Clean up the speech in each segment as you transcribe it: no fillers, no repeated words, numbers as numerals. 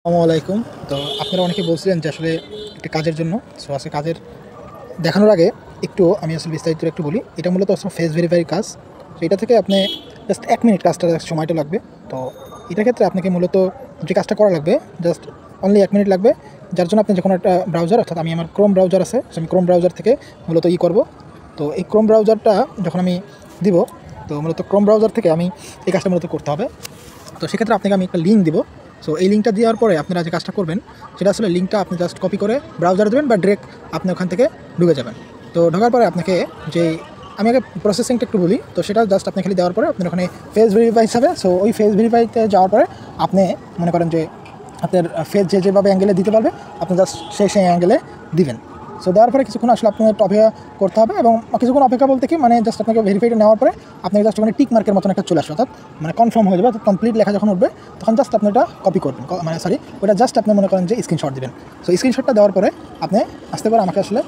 আসসালামু আলাইকুম। তো আপনারা অনেকে বলছিলেন যে আসলে একটা কাজের জন্য। সো আজকে কাজের দেখানোর আগে একটু আমি আসলে বিস্তারিত একটু বলি। এটা মূলত আসলে ফেস ভেরিফাই কাজ। তো এটা থেকে আপনি জাস্ট ১ মিনিট কাজটা সময়টা লাগবে। তো এটার ক্ষেত্রে আপনাকে মূলত যে কাজটা করা লাগবে জাস্ট অনলি ১ মিনিট লাগবে। যার জন্য আপনি যেকোনো একটা ব্রাউজার অর্থাৎ আমি আমার ক্রোম ব্রাউজার আছে। সো আমি ক্রোম ব্রাউজার থেকে মূলত করব। তো এই ক্রোম ব্রাউজারটা যখন আমি দিব, তো মূলত ক্রোম ব্রাউজার থেকে আমি এই কাজটা মূলত করতে হবে। তো সেক্ষেত্রে আপনাকে আমি একটা লিঙ্ক দিব। সো এই লিঙ্কটা দেওয়ার পরে আপনারা যে কাজটা করবেন সেটা আসলে লিঙ্কটা আপনি জাস্ট কপি করে ব্রাউজারে দেবেন বা ডিরেক্ট আপনি ওখান থেকে ঢুকে যাবেন। তো ঢোকার পরে আপনাকে যে আমি আগে প্রসেসিংটা একটু বলি। তো সেটা জাস্ট আপনি খালি দেওয়ার পরে আপনার ওখানে ফেস ভেরিফাই হবে। সো ওই ফেস ভেরিফাইতে যাওয়ার পরে আপনি মনে করেন যে আপনার ফেস যেভাবে অ্যাঙ্গেলে দিতে পারবে আপনি জাস্ট সেই অ্যাঙ্গেলে দিবেন। সো দেওয়ার পরে কিছুক্ষণ আসলে আপনার একটু অপেক্ষা করতে হবে এবং কিছুক্ষণ অপেক্ষা বলতে কি মানে জাস্ট আপনাকে ভেরিফাইটা নেওয়ার পরে আপনাকে জাস্ট ওখানে টিক মার্কের মতন একটা চলে আসবে, অর্থাৎ মানে কনফার্ম হয়ে যাবে, অর্থাৎ কমপ্লিট লেখা যখন উঠবে তখন জাস্ট আপনি এটা কপি করবেন, মানে সরি ওটা জাস্ট আপনি মনে করেন যে স্ক্রিনশট দেবেন। সো স্ক্রিনশটটা দেওয়ার পরে আপনি আস্তে করে আমাকে আসলে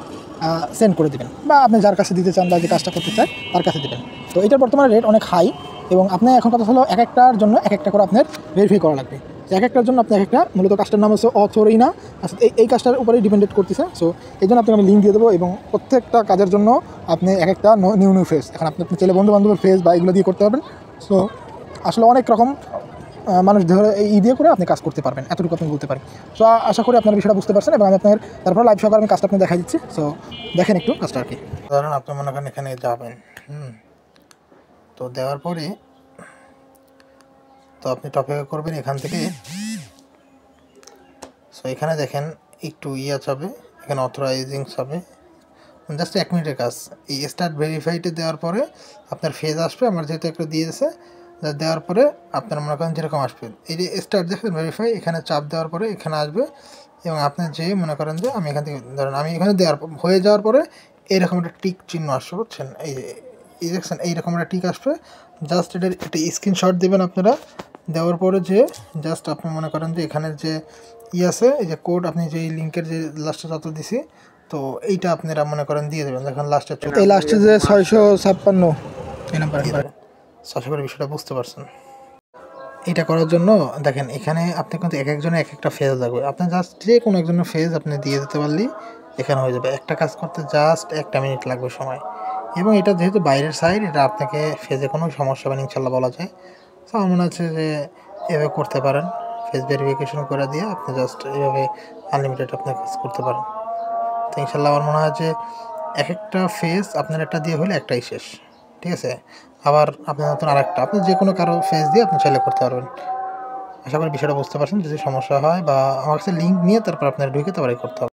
সেন্ড করে দেবেন বা আপনি যার কাছে দিতে চান বা যে কাজটা করতে চান তার কাছে দেবেন। তো এটার বর্তমানে রেট অনেক হাই এবং আপনি এখন কথা হলো এক একটার জন্য এক একটা করে আপনার ভেরিফাই করা লাগবে। এক একটার জন্য আপনি এক একটা মূলত কাজটার নাম হচ্ছে অথরিনা, আসলে এই কাজটার উপরেই ডিপেন্ডেড করতেছে। সো এই জন্য আপনাকে আমি লিঙ্ক দিয়ে দেবো এবং প্রত্যেকটা কাজের জন্য আপনি এক একটা নিউ ফেস এখন আপনি ছেলে বন্ধু বান্ধবের ফেস বা এগুলো দিয়ে করতে পারবেন। সো আসলে অনেক রকম মানুষ ধরে এই দিয়ে করে আপনি কাজ করতে পারবেন, এতটুকু আপনি বলতে পারি। সো আশা করি আপনার বিষয়টা বুঝতে পারছেন এবং আমি আপনার তারপর লাইভ সহকারে আমি কাজটা আপনি দেখাই দিচ্ছি। সো দেখেন একটু কাজটা আর কি। ধরুন আপনি মনে করেন এখানে যাবেন, তো দেওয়ার পরে তো আপনি টপিকে করবেন এখান থেকে। সো এখানে দেখেন একটু যাবে, এখানে অথরাইজিং হবে, জাস্ট ১ মিনিটের কাজ। এই স্টার্ট ভেরিফাইতে দেওয়ার পরে আপনার ফেজ আসবে, আমার যেহেতু একটা দিয়েছে দেওয়ার পরে আপনার মনে করেন যেরকম আসবে এই যে স্টার্ট দেখবেন ভেরিফাই, এখানে চাপ দেওয়ার পরে এখানে আসবে এবং আপনি যে মনে করেন যে আমি এখান থেকে ধরেন আমি এখানে দেওয়ার হয়ে যাওয়ার পরে এইরকম একটা টিক চিহ্ন আসবে, বুঝছেন? এই দেখছেন এইরকম একটা টিক আসবে, জাস্ট এটার একটা স্ক্রিনশট দেবেন আপনারা। দেওয়ার পরে যে জাস্ট আপনি মনে করেন যে এখানে যে আছে এই যে কোড, আপনি যে লিঙ্কের যে লাস্টে যত দিছি তো এইটা আপনারা মনে করেন দিয়ে দেবেন। দেখেন লাস্টে এই লাস্টে যে 656 এই নাম্বার আশা করি বিষয়টা বুঝতে পারছেন। এটা করার জন্য দেখেন এখানে আপনি কিন্তু এক একজনের এক একটা ফেজ লাগবে, আপনি জাস্ট যে কোনো একজনের ফেজ আপনি দিয়ে দিতে পারলেই এখানে হয়ে যাবে। একটা কাজ করতে জাস্ট 1 মিনিট লাগবে সময় এবং এটা যেহেতু বাইরের সাইড এটা আপনাকে ফেজে কোনো সমস্যা হবে না ইনশাল্লাহ বলা যায়। তো আমার মনে হচ্ছে যে এভাবে করতে পারেন, ফেস ভেরিফিকেশন করে দিয়ে আপনি জাস্ট এভাবে আনলিমিটেড আপনি কাজ করতে পারেন। তো ইনশাল্লাহ আমার মনে হয় যে এক একটা ফেস আপনার একটা দিয়ে হলে একটাই শেষ, ঠিক আছে? আবার আপনার নতুন আরেকটা আপনি যে কোনো কারো ফেস দিয়ে আপনি চাইলে করতে পারবেন। আশা করি বিষয়টা বুঝতে পারছেন। যদি সমস্যা হয় বা আমার কাছে লিঙ্ক নিয়ে তারপর আপনার ঢুকে তারপরে করতে হবে।